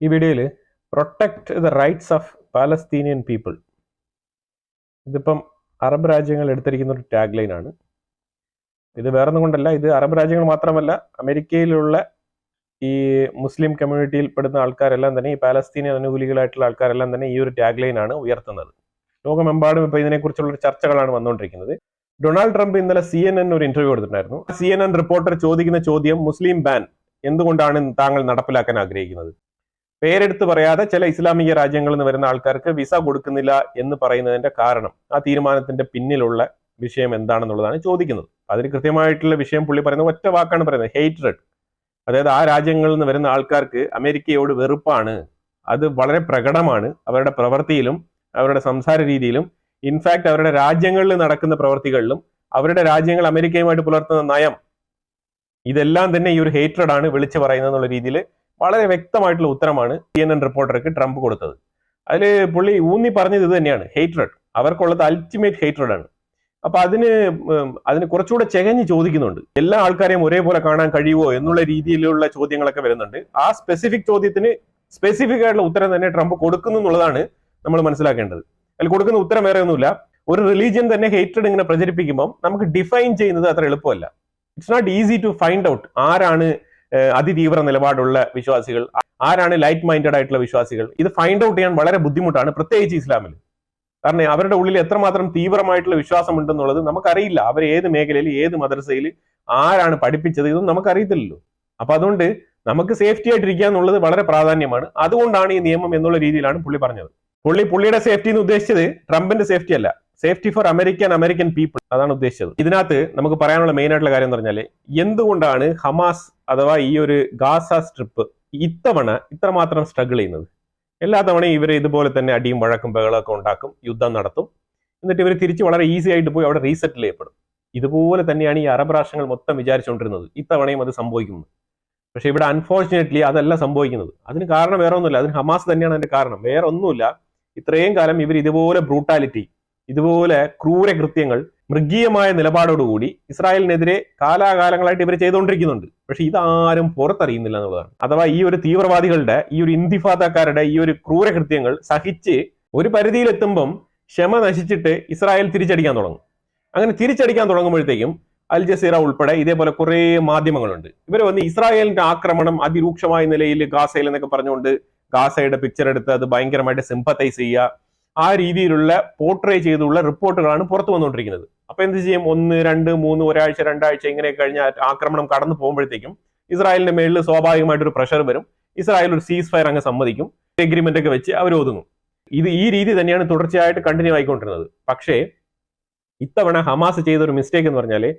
ഈ വീഡിയോയിൽ protect the rights of Palestinian people, ഇതിപ്പം അറബ് രാജ്യങ്ങൾ എടുത്തിരിക്കുന്ന ഒരു ടാഗ് ലൈൻ ആണ്. ഇത് വേറൊന്നും കൊണ്ടല്ല, ഇത് അറബ് രാജ്യങ്ങൾ മാത്രമല്ല, അമേരിക്കയിലുള്ള ഈ മുസ്ലിം കമ്മ്യൂണിറ്റിയിൽ പെടുന്ന ആൾക്കാരെല്ലാം തന്നെ, ഈ പാലസ്തീനിയൻ അനുകൂലികളായിട്ടുള്ള ആൾക്കാരെല്ലാം തന്നെ ഈ ഒരു ടാഗ് ലൈൻ ആണ് ഉയർത്തുന്നത്. ലോകമെമ്പാടും ഇപ്പോൾ ഇതിനെക്കുറിച്ചുള്ള ചർച്ചകളാണ് വന്നുകൊണ്ടിരിക്കുന്നത്. ഡൊണാൾഡ് ട്രംപ് ഇന്നലെ CNN ഒരു ഇന്റർവ്യൂ കൊടുത്തിട്ടുണ്ടായിരുന്നു. CNN റിപ്പോർട്ടർ ചോദിക്കുന്ന ചോദ്യം, മുസ്ലിം ബാൻ എന്തുകൊണ്ടാണ് താങ്കൾ നടപ്പിലാക്കാൻ ആഗ്രഹിക്കുന്നത്? പേരെടുത്ത് പറയാതെ ചില ഇസ്ലാമിക രാജ്യങ്ങളിൽ നിന്ന് വരുന്ന ആൾക്കാർക്ക് വിസ കൊടുക്കുന്നില്ല എന്ന് പറയുന്നതിന്റെ കാരണം, ആ തീരുമാനത്തിന്റെ പിന്നിലുള്ള വിഷയം എന്താണെന്നുള്ളതാണ് ചോദിക്കുന്നത്. അതിന് കൃത്യമായിട്ടുള്ള വിഷയം പുള്ളി പറയുന്നത് ഒറ്റ വാക്കാണ് പറയുന്നത്, ഹേറ്റ്രഡ്. അതായത് ആ രാജ്യങ്ങളിൽ നിന്ന് വരുന്ന ആൾക്കാർക്ക് അമേരിക്കയോട് വെറുപ്പാണ്. അത് വളരെ പ്രകടമാണ് അവരുടെ പ്രവൃത്തിയിലും അവരുടെ സംസാര രീതിയിലും. ഇൻഫാക്ട് അവരുടെ രാജ്യങ്ങളിൽ നടക്കുന്ന പ്രവൃത്തികളിലും അവരുടെ രാജ്യങ്ങൾ അമേരിക്കയുമായിട്ട് പുലർത്തുന്ന നയം, ഇതെല്ലാം തന്നെ ഈ ഒരു ഹേറ്റ്രഡ് ആണ് വിളിച്ചു പറയുന്നത് എന്നുള്ള രീതിയിൽ വളരെ വ്യക്തമായിട്ടുള്ള ഉത്തരമാണ് CNN റിപ്പോർട്ടർക്ക് ട്രംപ് കൊടുത്തത്. അതിൽ പുള്ളി ഊന്നി പറഞ്ഞത് ഇത് തന്നെയാണ്, ഹേറ്റ്രഡ്. അവർക്കുള്ളത് അൾട്ടിമേറ്റ് ഹേറ്റ്രഡ് ആണ്. അപ്പൊ അതിന് കുറച്ചുകൂടെ ചെകഞ്ഞ് ചോദിക്കുന്നുണ്ട്. എല്ലാ ആൾക്കാരെയും ഒരേപോലെ കാണാൻ കഴിയുമോ എന്നുള്ള രീതിയിലുള്ള ചോദ്യങ്ങളൊക്കെ വരുന്നുണ്ട്. ആ സ്പെസിഫിക് ചോദ്യത്തിന് സ്പെസിഫിക് ആയിട്ടുള്ള ഉത്തരം തന്നെ ട്രംപ് കൊടുക്കുന്നു എന്നുള്ളതാണ് നമ്മൾ മനസ്സിലാക്കേണ്ടത്. അതിൽ കൊടുക്കുന്ന ഉത്തരം വേറെ ഒന്നുമില്ല. ഒരു റിലീജിയൻ തന്നെ ഹേറ്റ്രഡ് ഇങ്ങനെ പ്രചരിപ്പിക്കുമ്പോൾ നമുക്ക് ഡിഫൈൻ ചെയ്യുന്നത് അത്ര എളുപ്പമല്ല. It's not easy to find out ആരാണ് അതിതീവ്ര നിലപാടുള്ള വിശ്വാസികൾ, ആരാണ് ലൈറ്റ് മൈൻഡഡ് ആയിട്ടുള്ള വിശ്വാസികൾ. ഇത് ഫൈൻഡ് ഔട്ട് ചെയ്യാൻ വളരെ ബുദ്ധിമുട്ടാണ്, പ്രത്യേകിച്ച് ഇസ്ലാമിൽ. കാരണം അവരുടെ ഉള്ളിൽ എത്രമാത്രം തീവ്രമായിട്ടുള്ള വിശ്വാസം ഉണ്ടെന്നുള്ളത് നമുക്കറിയില്ല. അവർ ഏത് മേഖലയിൽ, ഏത് മദ്രസയിൽ, ആരാണ് പഠിപ്പിച്ചത്, ഇതൊന്നും നമുക്കറിയത്തില്ലല്ലോ. അപ്പൊ അതുകൊണ്ട് നമുക്ക് സേഫ്റ്റി ആയിട്ടിരിക്കുക എന്നുള്ളത് വളരെ പ്രാധാന്യമാണ്. അതുകൊണ്ടാണ് ഈ നിയമം എന്നുള്ള രീതിയിലാണ് പുള്ളി പറഞ്ഞത്. പുള്ളിയുടെ സേഫ്റ്റി എന്ന് ഉദ്ദേശിച്ചത് ട്രംപിന്റെ സേഫ്റ്റി അല്ല, സേഫ്റ്റി ഫോർ അമേരിക്കൻ പീപ്പിൾ, അതാണ് ഉദ്ദേശിച്ചത്. ഇതിനകത്ത് നമുക്ക് പറയാനുള്ള മെയിൻ ആയിട്ടുള്ള കാര്യം എന്ന് പറഞ്ഞാൽ, എന്തുകൊണ്ടാണ് ഹമാസ് അഥവാ ഈ ഒരു ഗാസ സ്ട്രിപ്പ് ഇത്തവണ ഇത്രമാത്രം സ്ട്രഗിൾ ചെയ്യുന്നത്? എല്ലാ തവണയും ഇവർ ഇതുപോലെ തന്നെ അടിയും വഴക്കും ബഹളമൊക്കെ ഉണ്ടാക്കും, യുദ്ധം നടത്തും, എന്നിട്ട് ഇവർ തിരിച്ച് വളരെ ഈസി ആയിട്ട് പോയി അവിടെ റീസെറ്റിൽ ചെയ്യപ്പെടും. ഇതുപോലെ തന്നെയാണ് ഈ അറബ് രാഷ്ട്രങ്ങൾ മൊത്തം വിചാരിച്ചുകൊണ്ടിരുന്നത് ഇത്തവണയും അത് സംഭവിക്കുന്നു. പക്ഷെ ഇവിടെ അൺഫോർച്ചുനേറ്റ്ലി അതല്ല സംഭവിക്കുന്നത്. അതിന് കാരണം വേറെ ഒന്നുമില്ല, അതിന് ഹമാസ് തന്നെയാണ് അതിന്റെ കാരണം, വേറെ ഒന്നുമില്ല. ഇത്രയും കാലം ഇവർ ഇതുപോലെ ബ്രൂട്ടാലിറ്റി, ഇതുപോലെ ക്രൂരകൃത്യങ്ങൾ, മൃഗീയമായ നിലപാടോടുകൂടി ഇസ്രായേലിനെതിരെ കാലാകാലങ്ങളായിട്ട് ഇവർ ചെയ്തുകൊണ്ടിരിക്കുന്നുണ്ട്. പക്ഷെ ഇതാരും പുറത്തറിയുന്നില്ല എന്നുള്ളതാണ്. അഥവാ ഈ ഒരു തീവ്രവാദികളുടെ, ഈ ഒരു ഇന്തിഫാദക്കാരുടെ ഈ ഒരു ക്രൂരകൃത്യങ്ങൾ സഹിച്ച് ഒരു പരിധിയിലെത്തുമ്പം ക്ഷമ നശിച്ചിട്ട് ഇസ്രായേൽ തിരിച്ചടിക്കാൻ തുടങ്ങും. അങ്ങനെ തിരിച്ചടിക്കാൻ തുടങ്ങുമ്പോഴത്തേക്കും അൽ ജസീറ ഉൾപ്പെടെ ഇതേപോലെ കുറെ മാധ്യമങ്ങളുണ്ട്, ഇവർ വന്ന് ഇസ്രായേലിന്റെ ആക്രമണം അതിരൂക്ഷമായ നിലയിൽ ഗാസയിൽ എന്നൊക്കെ പറഞ്ഞുകൊണ്ട് ഗാസയുടെ പിക്ചർ എടുത്ത് അത് ഭയങ്കരമായിട്ട് സിമ്പത്തൈസ് ചെയ്യുക, ആ രീതിയിലുള്ള പോർട്രേ ചെയ്തുള്ള റിപ്പോർട്ടുകളാണ് പുറത്തു വന്നുകൊണ്ടിരിക്കുന്നത്. അപ്പൊ എന്ത് ചെയ്യും? 1, 2, 3, ഒരാഴ്ച 2 ആഴ്ച ഇങ്ങനെ കഴിഞ്ഞ ആക്രമണം കടന്നു പോകുമ്പോഴത്തേക്കും ഇസ്രായേലിന്റെ മേളിൽ സ്വാഭാവികമായിട്ടൊരു പ്രഷർ വരും. ഇസ്രായേൽ ഒരു സീസ് ഫയർ അങ്ങ് സമ്മതിക്കും, എഗ്രിമെന്റ് ഒക്കെ വെച്ച് അവർ ഒതുങ്ങും. ഈ രീതി തന്നെയാണ് തുടർച്ചയായിട്ട് കണ്ടിന്യൂ ആയിക്കൊണ്ടിരുന്നത്. പക്ഷേ ഇത്തവണ ഹമാസ് ചെയ്ത ഒരു മിസ്റ്റേക്ക് എന്ന് പറഞ്ഞാല്,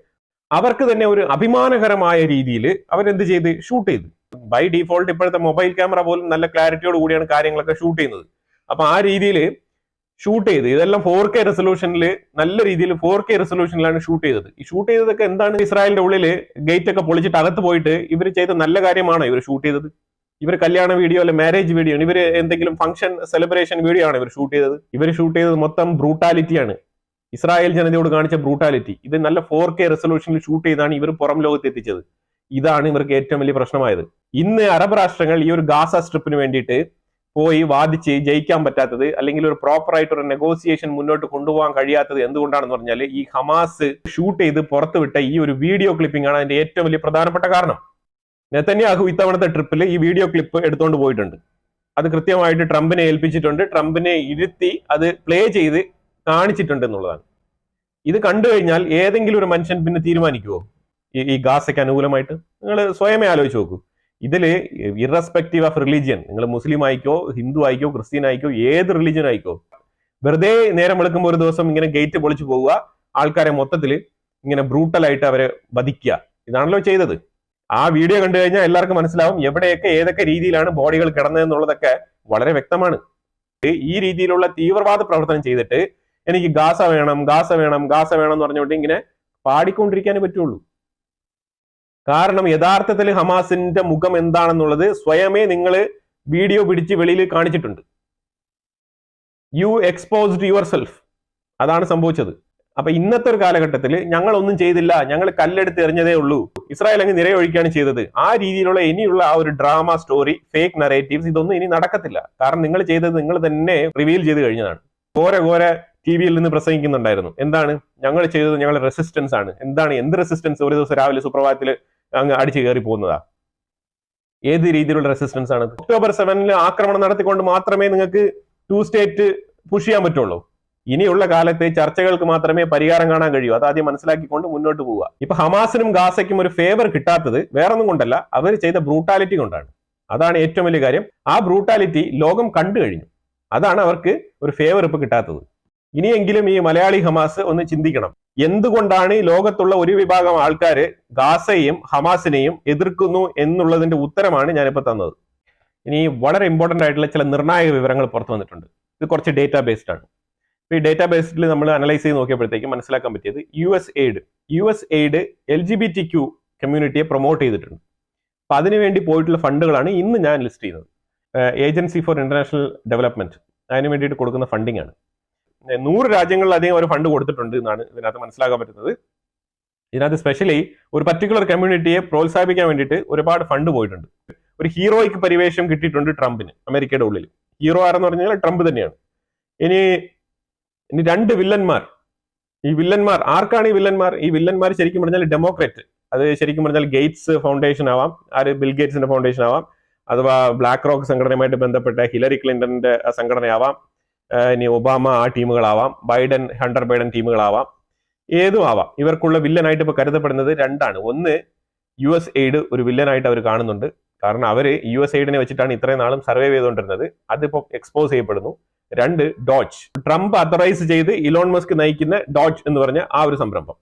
അവർക്ക് തന്നെ ഒരു അഭിമാനകരമായ രീതിയിൽ അവരെന്ത് ചെയ്ത് ഷൂട്ട് ചെയ്ത്. ബൈ ഡീഫോൾട്ട് ഇപ്പോഴത്തെ മൊബൈൽ ക്യാമറ പോലും നല്ല ക്ലാരിറ്റിയോട് കൂടിയാണ് കാര്യങ്ങളൊക്കെ ഷൂട്ട് ചെയ്യുന്നത്. അപ്പൊ ആ രീതിയിൽ ഷൂട്ട് ചെയ്ത് ഇതെല്ലാം 4K റെസൊല്യൂഷനിൽ, നല്ല രീതിയിൽ 4K റെസൊല്യൂഷനിലാണ് ഷൂട്ട് ചെയ്തത്. ഈ ഷൂട്ട് ചെയ്തതൊക്കെ എന്താണ്? ഇസ്രായേലിന്റെ ഉള്ളിൽ ഗേറ്റ് ഒക്കെ പൊളിച്ചിട്ട് അകത്ത് പോയിട്ട് ഇവർ ചെയ്ത നല്ല കാര്യമാണോ ഇവർ ഷൂട്ട് ചെയ്തത്? ഇവർ കല്യാണ വീഡിയോ അല്ലെ മാരേജ് വീഡിയോ ആണ്, ഇവർ എന്തെങ്കിലും ഫംഗ്ഷൻ സെലിബ്രേഷൻ വീഡിയോ ആണ് ഇവർ ഷൂട്ട് ചെയ്തത്? ഇവർ ഷൂട്ട് ചെയ്തത് മൊത്തം ബ്രൂട്ടാലിറ്റിയാണ്, ഇസ്രായേൽ ജനതയോട് കാണിച്ച ബ്രൂട്ടാലിറ്റി. ഇത് നല്ല 4K റെസൊല്യൂഷനിൽ ഷൂട്ട് ചെയ്താണ് ഇവർ പുറം ലോകത്ത് എത്തിച്ചത്. ഇതാണ് ഇവർക്ക് ഏറ്റവും വലിയ പ്രശ്നമായത്. ഇന്ന് അറബ് രാഷ്ട്രങ്ങൾ ഈ ഒരു ഗാസ സ്ട്രിപ്പിന് വേണ്ടിയിട്ട് പോയി വാദിച്ച് ജയിക്കാൻ പറ്റാത്തത്, അല്ലെങ്കിൽ ഒരു പ്രോപ്പർ ആയിട്ട് ഒരു നെഗോസിയേഷൻ മുന്നോട്ട് കൊണ്ടുപോകാൻ കഴിയാത്തത് എന്തുകൊണ്ടാണെന്ന് പറഞ്ഞാൽ, ഈ ഹമാസ് ഷൂട്ട് ചെയ്ത് പുറത്തുവിട്ട ഈ ഒരു വീഡിയോ ക്ലിപ്പിംഗ് ആണ് അതിന്റെ ഏറ്റവും വലിയ പ്രധാനപ്പെട്ട കാരണം. നെതന്യാഹു ഇത്തവണത്തെ ട്രിപ്പിൽ ഈ വീഡിയോ ക്ലിപ്പ് എടുത്തുകൊണ്ട് പോയിട്ടുണ്ട്. അത് കൃത്യമായിട്ട് ട്രംപിനെ ഏൽപ്പിച്ചിട്ടുണ്ട്. ട്രംപിനെ ഇരുത്തി അത് പ്ലേ ചെയ്ത് കാണിച്ചിട്ടുണ്ട് എന്നുള്ളതാണ്. ഇത് കണ്ടു കഴിഞ്ഞാൽ ഏതെങ്കിലും ഒരു മനുഷ്യൻ പിന്നെ തീരുമാനിക്കുമോ ഈ ഗാസയ്ക്ക് അനുകൂലമായിട്ട്? നിങ്ങൾ സ്വയമേ ആലോചിച്ച് നോക്കൂ. ഇതില് ഇറസ്പെക്റ്റീവ് ഓഫ് റിലീജിയൻ, നിങ്ങൾ മുസ്ലിം ആയിക്കോ, ഹിന്ദു ആയിക്കോ, ക്രിസ്ത്യൻ ആയിക്കോ, ഏത് റിലീജിയൻ ആയിക്കോ, വെറുതെ നേരം വെളുക്കുമ്പോൾ ഒരു ദിവസം ഇങ്ങനെ ഗേറ്റ് പൊളിച്ചു പോവുക, ആൾക്കാരെ മൊത്തത്തിൽ ഇങ്ങനെ ബ്രൂട്ടലായിട്ട് അവരെ വധിക്കുക, ഇതാണല്ലോ ചെയ്തത്. ആ വീഡിയോ കണ്ടു കഴിഞ്ഞാൽ എല്ലാവർക്കും മനസ്സിലാവും എവിടെയൊക്കെ ഏതൊക്കെ രീതിയിലാണ് ബോഡികൾ കിടന്നതെന്നുള്ളതൊക്കെ വളരെ വ്യക്തമാണ്. ഈ രീതിയിലുള്ള തീവ്രവാദ പ്രവർത്തനം ചെയ്തിട്ട് എനിക്ക് ഗാസ വേണം, ഗാസ വേണം, ഗാസ വേണം എന്ന് പറഞ്ഞുകൊണ്ട് ഇങ്ങനെ പാടിക്കൊണ്ടിരിക്കാനേ പറ്റുള്ളൂ. കാരണം യഥാർത്ഥത്തിൽ ഹമാസിന്റെ മുഖം എന്താണെന്നുള്ളത് സ്വയമേ നിങ്ങൾ വീഡിയോ പിടിച്ച് വെളിയിൽ കാണിച്ചിട്ടുണ്ട്. യു എക്സ്പോസ്ഡ് യുവർ സെൽഫ്, അതാണ് സംഭവിച്ചത്. അപ്പൊ ഇന്നത്തെ ഒരു കാലഘട്ടത്തിൽ ഞങ്ങൾ ഒന്നും ചെയ്തില്ല, ഞങ്ങൾ കല്ലെടുത്ത് എറിഞ്ഞതേ ഉള്ളൂ, ഇസ്രായേൽ അങ്ങ് നിരയൊഴിക്കുകയാണ് ചെയ്തത്, ആ രീതിയിലുള്ള ഇനിയുള്ള ആ ഒരു ഡ്രാമ സ്റ്റോറി, ഫേക്ക് നറേറ്റീവ്സ്, ഇതൊന്നും ഇനി നടക്കത്തില്ല. കാരണം നിങ്ങൾ ചെയ്തത് നിങ്ങൾ തന്നെ റിവീൽ ചെയ്ത് കഴിഞ്ഞതാണ്. ഘോര TV-യിൽ നിന്ന് പ്രസംഗിക്കുന്നുണ്ടായിരുന്നു. എന്താണ് ഞങ്ങൾ ചെയ്തത്? ഞങ്ങളുടെ റെസിസ്റ്റൻസ് ആണ്. എന്ത് റെസിസ്റ്റൻസ്? ഒരു ദിവസം രാവിലെ സുപ്രഭാതത്തിൽ അങ്ങ് അടിച്ചു കയറി പോകുന്നതാ? ഏത് രീതിയിലുള്ള റെസിസ്റ്റൻസ് ആണ്? October 7 ആക്രമണം നടത്തിക്കൊണ്ട് മാത്രമേ നിങ്ങൾക്ക് 2 സ്റ്റേറ്റ് പുഷ് ചെയ്യാൻ പറ്റുള്ളൂ. ഇനിയുള്ള കാലത്ത് ചർച്ചകൾക്ക് മാത്രമേ പരിഹാരം കാണാൻ കഴിയൂ. അത് ആദ്യം മനസ്സിലാക്കിക്കൊണ്ട് മുന്നോട്ട് പോവുക. ഇപ്പൊ ഹമാസിനും ഗാസയ്ക്കും ഒരു ഫേവർ കിട്ടാത്തത് വേറൊന്നും കൊണ്ടല്ല, അവർ ചെയ്ത ബ്രൂട്ടാലിറ്റി കൊണ്ടാണ്. അതാണ് ഏറ്റവും വലിയ കാര്യം. ആ ബ്രൂട്ടാലിറ്റി ലോകം കണ്ടു കഴിഞ്ഞു. അതാണ് അവർക്ക് ഒരു ഫേവർ ഇപ്പൊ കിട്ടാത്തത്. ഇനിയെങ്കിലും ഈ മലയാളി ഹമാസ് ഒന്ന് ചിന്തിക്കണം. എന്തുകൊണ്ടാണ് ലോകത്തുള്ള ഒരു വിഭാഗം ആൾക്കാർ ഗാസയെയും ഹമാസിനെയും എതിർക്കുന്നു എന്നുള്ളതിന്റെ ഉത്തരമാണ് ഞാനിപ്പോൾ തന്നത്. ഇനി വളരെ ഇമ്പോർട്ടന്റ് ആയിട്ടുള്ള ചില നിർണായക വിവരങ്ങൾ പുറത്തു വന്നിട്ടുണ്ട്. ഇത് കുറച്ച് ഡേറ്റാ ബേസ്ഡ് ആണ്. ഈ ഡേറ്റാ ബേസിൽ നമ്മൾ അനലൈസ് ചെയ്ത് നോക്കിയപ്പോഴത്തേക്കും മനസ്സിലാക്കാൻ പറ്റിയത് US aid LGBTQ കമ്മ്യൂണിറ്റിയെ പ്രൊമോട്ട് ചെയ്തിട്ടുണ്ട്. അപ്പൊ അതിനുവേണ്ടി പോയിട്ടുള്ള ഫണ്ടുകളാണ് ഇന്ന് ഞാൻ ലിസ്റ്റ് ചെയ്യുന്നത്. ഏജൻസി ഫോർ ഇന്റർനാഷണൽ ഡെവലപ്മെന്റ് അതിന് വേണ്ടിയിട്ട് കൊടുക്കുന്ന ഫണ്ടിങ് ആണ്. 100 രാജ്യങ്ങളിലധികം ഒരു ഫണ്ട് കൊടുത്തിട്ടുണ്ട് എന്നാണ് ഇതിനകത്ത് മനസ്സിലാക്കാൻ പറ്റുന്നത്. ഇതിനകത്ത് സ്പെഷ്യലി ഒരു പർട്ടിക്കുലർ കമ്മ്യൂണിറ്റിയെ പ്രോത്സാഹിപ്പിക്കാൻ വേണ്ടിയിട്ട് ഒരുപാട് ഫണ്ട് പോയിട്ടുണ്ട്. ഒരു ഹീറോയ്ക്ക് പരിവേഷം കിട്ടിയിട്ടുണ്ട് ട്രംപിന് അമേരിക്കയുടെ ഉള്ളിൽ. ഹീറോ ആരെന്ന് പറഞ്ഞാൽ ട്രംപ് തന്നെയാണ്. ഇനി 2 വില്ലന്മാർ. ഈ വില്ലന്മാർ ആർക്കാണ്? ഈ വില്ലന്മാർ ശരിക്കും പറഞ്ഞാൽ ഡെമോക്രാറ്റ്. അത് ശരിക്കും പറഞ്ഞാൽ ഗേറ്റ്സ് ഫൗണ്ടേഷൻ ആവാം, ബിൽ ഗേറ്റ്സിന്റെ ഫൗണ്ടേഷൻ ആവാം, അഥവാ ബ്ലാക്ക് റോക്ക് സംഘടനയുമായിട്ട് ബന്ധപ്പെട്ട ഹിലറി ക്ലിന്റന്റെ സംഘടനയാവാം, ഇനി ഒബാമ ആ ടീമുകളാവാം, ഹണ്ടർ ബൈഡൻ ടീമുകളാവാം, ഏതും ആവാം. ഇവർക്കുള്ള വില്ലനായിട്ട് ഇപ്പൊ കരുതപ്പെടുന്നത് 2 ആണ്. ഒന്ന്, US aid ഒരു വില്ലനായിട്ട് അവർ കാണുന്നുണ്ട്. കാരണം അവര് US aidനെ വെച്ചിട്ടാണ് ഇത്രയും നാളും സർവൈവ് ചെയ്തുകൊണ്ടിരുന്നത്. അതിപ്പോ എക്സ്പോസ് ചെയ്യപ്പെടുന്നു. 2, ഡോജ്. ട്രംപ് അതറൈസ് ചെയ്ത് ഇലോൺ മസ്ക് നയിക്കുന്ന ഡോജ് എന്ന് പറഞ്ഞ ആ ഒരു സംരംഭം.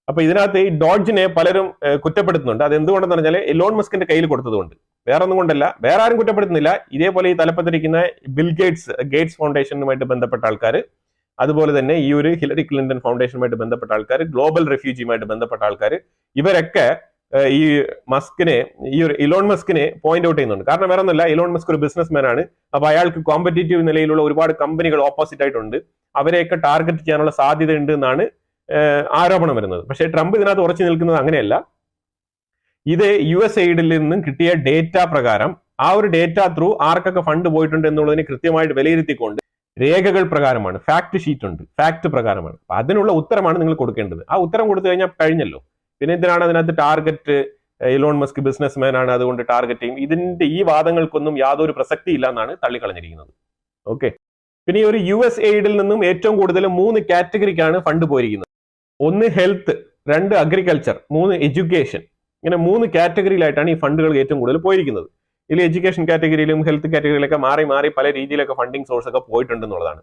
അപ്പൊ ഇതിനകത്ത് ഈ ഡോജിനെ പലരും കുറ്റപ്പെടുത്തുന്നുണ്ട്. അത് എന്തുകൊണ്ടെന്ന് പറഞ്ഞാൽ ഇലോൺ മസ്കിന്റെ കയ്യിൽ കൊടുത്തതുകൊണ്ട്, വേറെ ഒന്നും കൊണ്ടല്ല. വേറെ ആരും കുറ്റപ്പെടുത്തുന്നില്ല. ഇതേപോലെ ഈ തലപ്പത്തിരിക്കുന്ന ബിൽ ഗേറ്റ്സ് ഫൗണ്ടേഷനുമായിട്ട് ബന്ധപ്പെട്ട ആൾക്കാർ, അതുപോലെ തന്നെ ഈ ഒരു ഹിലറി ക്ലിന്റൺ ഫൗണ്ടേഷനുമായിട്ട് ബന്ധപ്പെട്ട ആൾക്കാർ, ഗ്ലോബൽ റെഫ്യൂജിയുമായിട്ട് ബന്ധപ്പെട്ട ആൾക്കാർ, ഇവരൊക്കെ ഈ ഒരു ഇലോൺ മസ്കിനെ പോയിന്റ് ഔട്ട് ചെയ്യുന്നുണ്ട്. കാരണം വേറെ ഒന്നുമില്ല, ഇലോൺ മസ്ക് ഒരു ബിസിനസ്മാൻ ആണ്. അപ്പൊ അയാൾക്ക് കോമ്പറ്റീറ്റീവ് നിലയിലുള്ള ഒരുപാട് കമ്പനികൾ ഓപ്പോസിറ്റ് ആയിട്ടുണ്ട്. അവരെയൊക്കെ ടാർഗറ്റ് ചെയ്യാനുള്ള സാധ്യത ഉണ്ട് എന്നാണ് ആരോപണം വരുന്നത്. പക്ഷേ ട്രംപ് ഇതിനകത്ത് ഉറച്ചു നിൽക്കുന്നത് അങ്ങനെയല്ല. ഇത് US aidൽ നിന്നും കിട്ടിയ ഡേറ്റ പ്രകാരം, ആ ഒരു ഡേറ്റ ത്രൂ ആർക്കൊക്കെ ഫണ്ട് പോയിട്ടുണ്ട് എന്നുള്ളതിനെ കൃത്യമായിട്ട് വിലയിരുത്തിക്കൊണ്ട് രേഖകൾ പ്രകാരമാണ്, ഫാക്ട് ഷീറ്റ് ഉണ്ട്, ഫാക്ട് പ്രകാരമാണ്. അപ്പൊ അതിനുള്ള ഉത്തരമാണ് നിങ്ങൾ കൊടുക്കേണ്ടത്. ആ ഉത്തരം കൊടുത്തു കഴിഞ്ഞാൽ കഴിഞ്ഞല്ലോ. പിന്നെ എന്തിനാണ് അതിനകത്ത് ടാർഗറ്റ്? ഇലോൺ മസ്ക് ബിസിനസ്മാൻ ആണ്, അതുകൊണ്ട് ടാർഗറ്റ് ചെയ്യും. ഇതിന്റെ ഈ വാദങ്ങൾക്കൊന്നും യാതൊരു പ്രസക്തി ഇല്ല എന്നാണ് തള്ളിക്കളഞ്ഞിരിക്കുന്നത്. ഓക്കെ. പിന്നെ ഈ ഒരു US aidൽ നിന്നും ഏറ്റവും കൂടുതൽ 3 കാറ്റഗറിക്കാണ് ഫണ്ട് പോയിരിക്കുന്നത്. 1 ഹെൽത്ത്, 2 അഗ്രികൾച്ചർ, 3 എഡ്യൂക്കേഷൻ. ഇങ്ങനെ 3 കാറ്റഗറിയിലായിട്ടാണ് ഈ ഫണ്ടുകൾ ഏറ്റവും കൂടുതൽ പോയിരിക്കുന്നത്. ഇതിൽ എഡ്യൂക്കേഷൻ കാറ്റഗറിയിലും ഹെൽത്ത് കാറ്റഗറിയിലൊക്കെ മാറി പല രീതിയിലൊക്കെ ഫണ്ടിങ് സോഴ്സ് ഒക്കെ പോയിട്ടുണ്ടെന്നുള്ളതാണ്.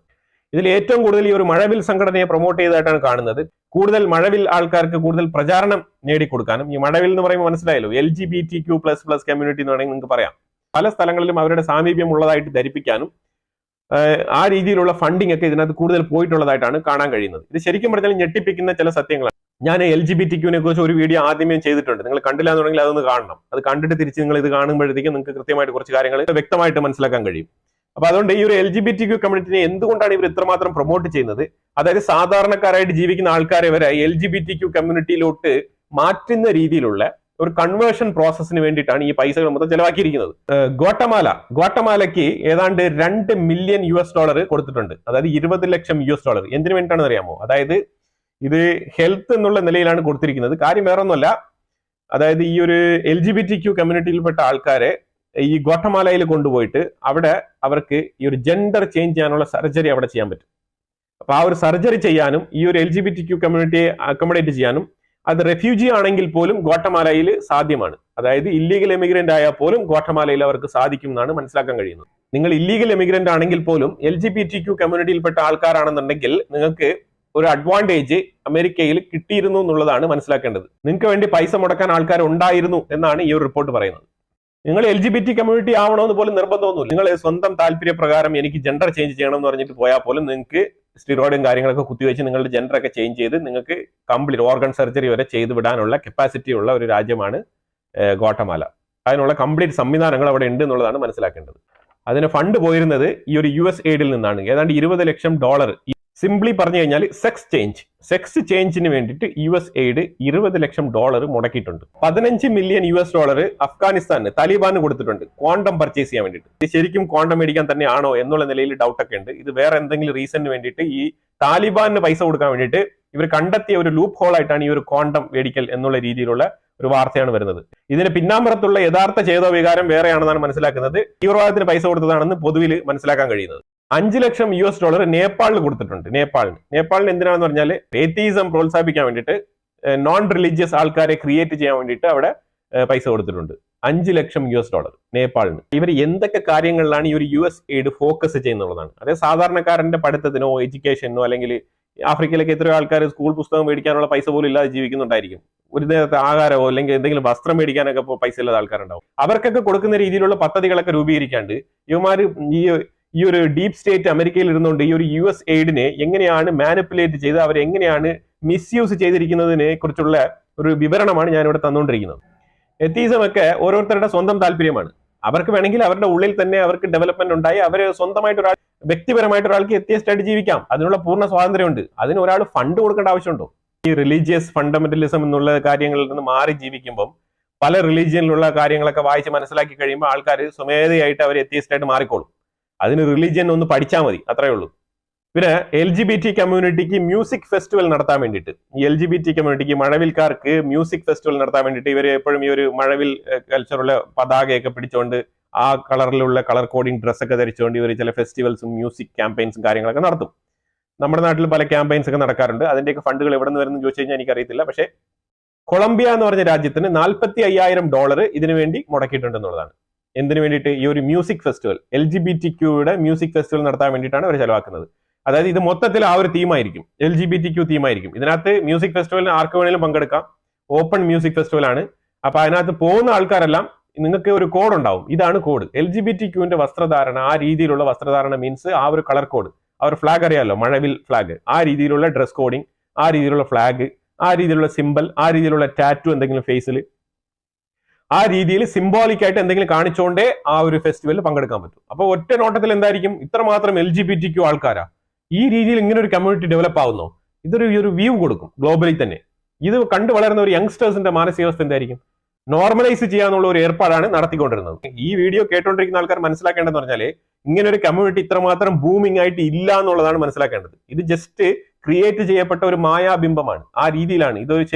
ഇതിൽ ഏറ്റവും കൂടുതൽ ഈ ഒരു മഴവിൽ സംഘടനയെ പ്രൊമോട്ട് ചെയ്തതായിട്ടാണ് കാണുന്നത്. കൂടുതൽ മഴവിൽ ആൾക്കാർക്ക് കൂടുതൽ പ്രചാരണം നേടിക്കൊടുക്കാനും, ഈ മഴവിൽ എന്ന് പറയുമ്പോൾ മനസ്സിലായല്ലോ, LGBTQ++ കമ്മ്യൂണിറ്റി എന്ന് വേണമെങ്കിൽ നിങ്ങൾക്ക് പറയാം. പല സ്ഥലങ്ങളിലും അവരുടെ സാമീപ്യം ഉള്ളതായിട്ട് ധരിപ്പിക്കാനും ആ രീതിയിലുള്ള ഫണ്ടിങ് ഒക്കെ ഇതിനകത്ത് കൂടുതൽ പോയിട്ടുള്ളതായിട്ടാണ് കാണാൻ കഴിയുന്നത്. ഇത് ശരിക്കും പറഞ്ഞാൽ ഞെട്ടിപ്പിക്കുന്ന ചില സത്യങ്ങളാണ്. ഞാൻ LGBTQ-നെ കുറിച്ച് ഒരു വീഡിയോ ആദ്യമേ ചെയ്തിട്ടുണ്ട്. നിങ്ങൾ കണ്ടില്ല എന്നുണ്ടെങ്കിൽ അതൊന്ന് കാണണം. അത് കണ്ടിട്ട് തിരിച്ച് നിങ്ങൾ ഇത് കാണുമ്പോഴത്തേക്കും നിങ്ങൾക്ക് കൃത്യമായിട്ട് കുറച്ച് കാര്യങ്ങൾ വ്യക്തമായിട്ട് മനസ്സിലാക്കാൻ കഴിയും. അപ്പൊ അതുകൊണ്ട് ഈ ഒരു LGBTQ കമ്മ്യൂണിറ്റിനെ എന്തുകൊണ്ടാണ് ഇവർ ഇത്രമാത്രം പ്രൊമോട്ട് ചെയ്യുന്നത്? അതായത് സാധാരണക്കാരായിട്ട് ജീവിക്കുന്ന ആൾക്കാരെ വരെ LGBTQ കമ്മ്യൂണിറ്റിയിലോട്ട് മാറ്റുന്ന രീതിയിലുള്ള ഒരു കൺവേർഷൻ പ്രോസസ്സിന് വേണ്ടിയിട്ടാണ് ഈ പൈസകൾ മൊത്തം ചെലവാക്കിയിരിക്കുന്നത്. ഗ്വാട്ടമാലയ്ക്ക് ഏതാണ്ട് $2 മില്യൺ കൊടുത്തിട്ടുണ്ട്. അതായത് $20 ലക്ഷം. എന്തിനു വേണ്ടിയിട്ടാണെന്ന് അറിയാമോ? അതായത് ഇത് ഹെൽത്ത് എന്നുള്ള നിലയിലാണ് കൊടുത്തിരിക്കുന്നത്. കാര്യം വേറെ ഒന്നുമല്ല, അതായത് ഈ ഒരു LGBTQ കമ്മ്യൂണിറ്റിയിൽപ്പെട്ട ആൾക്കാരെ ഈ ഗ്വാട്ടമാലയിൽ കൊണ്ടുപോയിട്ട് അവിടെ അവർക്ക് ഈ ഒരു ജെൻഡർ ചേഞ്ച് ചെയ്യാനുള്ള സർജറി അവിടെ ചെയ്യാൻ പറ്റും. അപ്പൊ ആ ഒരു സർജറി ചെയ്യാനും ഈ ഒരു LGBTQ കമ്മ്യൂണിറ്റിയെ അക്കോമഡേറ്റ് ചെയ്യാനും അത് റെഫ്യൂജി ആണെങ്കിൽ പോലും ഗ്വാട്ടമാലയിൽ സാധ്യമാണ്. അതായത് ഇല്ലീഗൽ എമിഗ്രന്റ് ആയാൽ പോലും ഗ്വാട്ടമാലയിൽ അവർക്ക് സാധിക്കും എന്നാണ് മനസ്സിലാക്കാൻ കഴിയുന്നത്. നിങ്ങൾ ഇല്ലീഗൽ എമിഗ്രന്റ് ആണെങ്കിൽ പോലും LGBTQ കമ്മ്യൂണിറ്റിയിൽപ്പെട്ട ആൾക്കാരാണെന്നുണ്ടെങ്കിൽ നിങ്ങൾക്ക് ഒരു അഡ്വാൻറ്റേജ് അമേരിക്കയിൽ കിട്ടിയിരുന്നു എന്നുള്ളതാണ് മനസ്സിലാക്കേണ്ടത്. നിങ്ങൾക്ക് വേണ്ടി പൈസ മുടക്കാൻ ആൾക്കാർ ഉണ്ടായിരുന്നു എന്നാണ് ഈ ഒരു റിപ്പോർട്ട് പറയുന്നത്. നിങ്ങൾ LGBT കമ്മ്യൂണിറ്റി ആവണമെന്ന് പോലും നിർബന്ധമൊന്നുമില്ല. നിങ്ങൾ സ്വന്തം താല്പര്യപ്രകാരം എനിക്ക് ജെൻഡർ ചേഞ്ച് ചെയ്യണം എന്ന് പറഞ്ഞിട്ട് പോയാൽ പോലും നിങ്ങൾക്ക് സ്റ്റിറോയിഡും കാര്യങ്ങളൊക്കെ കുത്തിവെച്ച് നിങ്ങളുടെ ജെൻഡർ ഒക്കെ ചേഞ്ച് ചെയ്ത് നിങ്ങൾക്ക് കംപ്ലീറ്റ് ഓർഗൻ സർജറി വരെ ചെയ്ത് വിടാനുള്ള കപ്പാസിറ്റി ഉള്ള ഒരു രാജ്യമാണ് ഗ്വാട്ടമാല. അതിനുള്ള കംപ്ലീറ്റ് സംവിധാനങ്ങൾ അവിടെ ഉണ്ട് എന്നുള്ളതാണ് മനസ്സിലാക്കേണ്ടത്. അതിന് ഫണ്ട് പോയിരുന്നത് ഈ ഒരു US aidൽ നിന്നാണ്. ഏതാണ്ട് $20 ലക്ഷം സിംപ്ലി പറഞ്ഞു കഴിഞ്ഞാൽ സെക്സ് ചേഞ്ചിന് വേണ്ടിയിട്ട് US എയ്ഡ് $20 ലക്ഷം മുടക്കിയിട്ടുണ്ട്. $15 മില്യൺ അഫ്ഗാനിസ്ഥാന് താലിബാന് കൊടുത്തിട്ടുണ്ട് ക്വാണ്ടം പർച്ചേസ് ചെയ്യാൻ വേണ്ടിയിട്ട്. ഇത് ശരിക്കും ക്വാണ്ടം മേടിക്കാൻ തന്നെയാണോ എന്നുള്ള നിലയിൽ ഡൗട്ടൊക്കെ ഉണ്ട്. ഇത് വേറെ എന്തെങ്കിലും റീസണിന് വേണ്ടിയിട്ട് ഈ താലിബാനിന് പൈസ കൊടുക്കാൻ വേണ്ടിയിട്ട് ഇവർ കണ്ടെത്തിയ ഒരു ലൂപ്പ് ഹോൾ ആയിട്ടാണ് ഈ ഒരു ക്വാണ്ടം മേടിക്കൽ എന്നുള്ള രീതിയിലുള്ള ഒരു വാർത്തയാണ് വരുന്നത്. ഇതിന് പിന്നാമ്പുറത്തുള്ള യഥാർത്ഥ ചേതോ വികാരം വേറെയാണെന്നാണ് മനസ്സിലാക്കുന്നത്. തീവ്രവാദത്തിന് പൈസ കൊടുത്തതാണെന്ന് പൊതുവിൽ മനസ്സിലാക്കാൻ കഴിയുന്നത്. $5 ലക്ഷം നേപ്പാളിന് കൊടുത്തിട്ടുണ്ട്. നേപ്പാളിന് എന്തിനാണെന്ന് പറഞ്ഞാൽ ഏത്തീസം പ്രോത്സാഹിപ്പിക്കാൻ വേണ്ടിയിട്ട് നോൺ റിലീജിയസ് ആൾക്കാരെ ക്രിയേറ്റ് ചെയ്യാൻ വേണ്ടിയിട്ട് അവിടെ പൈസ കൊടുത്തിട്ടുണ്ട്. $5 ലക്ഷം നേപ്പാളിന്. ഇവർ എന്തൊക്കെ കാര്യങ്ങളിലാണ് ഈ ഒരു US എയ്ഡ് ഫോക്കസ് ചെയ്യുന്നുള്ളതാണ്. അതായത് സാധാരണക്കാരന്റെ പഠിത്തത്തിനോ എഡ്യൂക്കേഷനോ അല്ലെങ്കിൽ ആഫ്രിക്കയിലേക്ക് എത്രയോ ആൾക്കാർ സ്കൂൾ പുസ്തകം മേടിക്കാനുള്ള പൈസ പോലും ഇല്ലാതെ ജീവിക്കുന്നുണ്ടായിരിക്കും. ഒരു നേരത്തെ ആഹാരമോ അല്ലെങ്കിൽ എന്തെങ്കിലും വസ്ത്രം മേടിക്കാനൊക്കെ പൈസ ഇല്ലാത്ത ആൾക്കാരുണ്ടാവും. അവർക്കൊക്കെ കൊടുക്കുന്ന രീതിയിലുള്ള പദ്ധതികളൊക്കെ രൂപീകരിക്കാണ്ട് ഇവന്മാര് ഈ ഒരു ഡീപ് സ്റ്റേറ്റ് അമേരിക്കയിൽ ഇരുന്നുകൊണ്ട് ഈ ഒരു US എയ്ഡിനെ എങ്ങനെയാണ് മാനിപ്പുലേറ്റ് ചെയ്ത് അവരെങ്ങനെയാണ് മിസ്യൂസ് ചെയ്തിരിക്കുന്നതിനെ കുറിച്ചുള്ള ഒരു വിവരണമാണ് ഞാനിവിടെ തന്നുകൊണ്ടിരിക്കുന്നത്. എത്തീസം ഒക്കെ ഓരോരുത്തരുടെ സ്വന്തം താല്പര്യമാണ്. അവർക്ക് വേണമെങ്കിൽ അവരുടെ ഉള്ളിൽ തന്നെ അവർക്ക് ഡെവലപ്മെന്റ് ഉണ്ടായി അവർ സ്വന്തമായിട്ട് ഒരാൾ വ്യക്തിപരമായിട്ട് ഒരാൾക്ക് എത്തിയസ്റ്റ് ആയിട്ട് ജീവിക്കാം. അതിനുള്ള പൂർണ്ണ സ്വാതന്ത്ര്യമുണ്ട്. അതിന് ഒരാൾ ഫണ്ട് കൊടുക്കേണ്ട ആവശ്യമുണ്ടോ? ഈ റിലീജിയസ് ഫണ്ടമെന്റലിസം എന്നുള്ള കാര്യങ്ങളിൽ നിന്ന് മാറി ജീവിക്കുമ്പം പല റിലീജിയനിലുള്ള കാര്യങ്ങളൊക്കെ വായിച്ച് മനസ്സിലാക്കി കഴിയുമ്പോൾ ആൾക്കാർ സ്വമേധയായിട്ട് അവർ എത്തിയസ്റ്റ് ആയിട്ട് മാറിക്കോളും. അതിന് റിലീജിയൻ ഒന്ന് പഠിച്ചാൽ മതി, അത്രേ ഉള്ളൂ. പിന്നെ LGBT കമ്മ്യൂണിറ്റിക്ക് മ്യൂസിക് ഫെസ്റ്റിവൽ നടത്താൻ വേണ്ടിയിട്ട് ഈ LGBT കമ്മ്യൂണിറ്റിക്ക് മഴവിൽക്കാർക്ക് മ്യൂസിക് ഫെസ്റ്റിവൽ നടത്താൻ വേണ്ടിയിട്ട് ഇവർ എപ്പോഴും ഈ ഒരു മഴവിൽ കൾച്ചറുള്ള പതാകയൊക്കെ പിടിച്ചുകൊണ്ട് ആ കളറിലുള്ള കളർ കോഡിങ് ഡ്രസ്സൊക്കെ ധരിച്ചുകൊണ്ട് ഇവർ ചില ഫെസ്റ്റിവൽസും മ്യൂസിക് ക്യാമ്പയിൻസും കാര്യങ്ങളൊക്കെ നടത്തും. നമ്മുടെ നാട്ടിൽ പല ക്യാമ്പയിൻസ് ഒക്കെ നടക്കാറുണ്ട്. അതിന്റെയൊക്കെ ഫണ്ടുകൾ എവിടെ നിന്ന് വരുന്നു ചോദിച്ചു കഴിഞ്ഞാൽ എനിക്കറിയത്തില്ല. പക്ഷേ കൊളംബിയ എന്ന് പറഞ്ഞ രാജ്യത്തിന് $45,000 ഇതിനു വേണ്ടി മുടക്കിയിട്ടുണ്ടെന്നുള്ളതാണ്. എന്തിനു വേണ്ടിയിട്ട്? ഈ ഒരു മ്യൂസിക് ഫെസ്റ്റിവൽ LGBTQയുടെ മ്യൂസിക് ഫെസ്റ്റിവൽ നടത്താൻ വേണ്ടിയിട്ടാണ് അവർ ചെലവാക്കുന്നത്. അതായത് ഇത് മൊത്തത്തിൽ ആ ഒരു തീമായിരിക്കും, LGBTQ തീമായിരിക്കും. ഇതിനകത്ത് മ്യൂസിക് ഫെസ്റ്റിവലിന് ആർക്ക് വേണേലും പങ്കെടുക്കാം. ഓപ്പൺ മ്യൂസിക് ഫെസ്റ്റിവൽ ആണ്. അപ്പൊ അതിനകത്ത് പോകുന്ന ആൾക്കാരെല്ലാം നിങ്ങൾക്ക് ഒരു കോഡ് ഉണ്ടാവും. ഇതാണ് കോഡ്. LGBTQന്റെ വസ്ത്രധാരണ, ആ രീതിയിലുള്ള വസ്ത്രധാരണ മീൻസ് ആ ഒരു കളർ കോഡ്, ആ ഒരു ഫ്ലാഗ് അറിയാമല്ലോ, മഴവിൽ ഫ്ലാഗ്, ആ രീതിയിലുള്ള ഡ്രസ് കോഡിങ്, ആ രീതിയിലുള്ള ഫ്ലാഗ്, ആ രീതിയിലുള്ള സിമ്പിൾ, ആ രീതിയിലുള്ള ടാറ്റു എന്തെങ്കിലും ഫേസിൽ, ആ രീതിയിൽ സിംബോളിക് ആയിട്ട് എന്തെങ്കിലും കാണിച്ചുകൊണ്ടേ ആ ഒരു ഫെസ്റ്റിവലിൽ പങ്കെടുക്കാൻ പറ്റും. അപ്പോൾ ഒറ്റ നോട്ടത്തിൽ എന്തായിരിക്കും, ഇത്രമാത്രം LGBTQ ആൾക്കാരാ, ഈ രീതിയിൽ ഇങ്ങനെ ഒരു കമ്മ്യൂണിറ്റി ഡെവലപ്പ് ആവുന്നോ? ഇതൊരു വ്യൂ കൊടുക്കും ഗ്ലോബലി തന്നെ. ഇത് കണ്ടു വളരുന്ന ഒരു യങ്സ്റ്റേഴ്സിന്റെ മാനസികാവസ്ഥ എന്തായിരിക്കും? നോർമലൈസ് ചെയ്യാനുള്ള ഒരു ഏർപ്പാടാണ് നടത്തിക്കൊണ്ടിരുന്നത്. ഈ വീഡിയോ കേട്ടോണ്ടിരിക്കുന്ന ആൾക്കാർ മനസ്സിലാക്കേണ്ടതെന്ന് പറഞ്ഞാൽ ഇങ്ങനെ ഒരു കമ്മ്യൂണിറ്റി ഇത്രമാത്രം ബൂമിംഗ് ആയിട്ട് ഇല്ല എന്നുള്ളതാണ് മനസ്സിലാക്കേണ്ടത്. ഇത് ജസ്റ്റ് ക്രിയേറ്റ് ചെയ്യപ്പെട്ട ഒരു മായാബിംബമാണ്. ആ രീതിയിലാണ്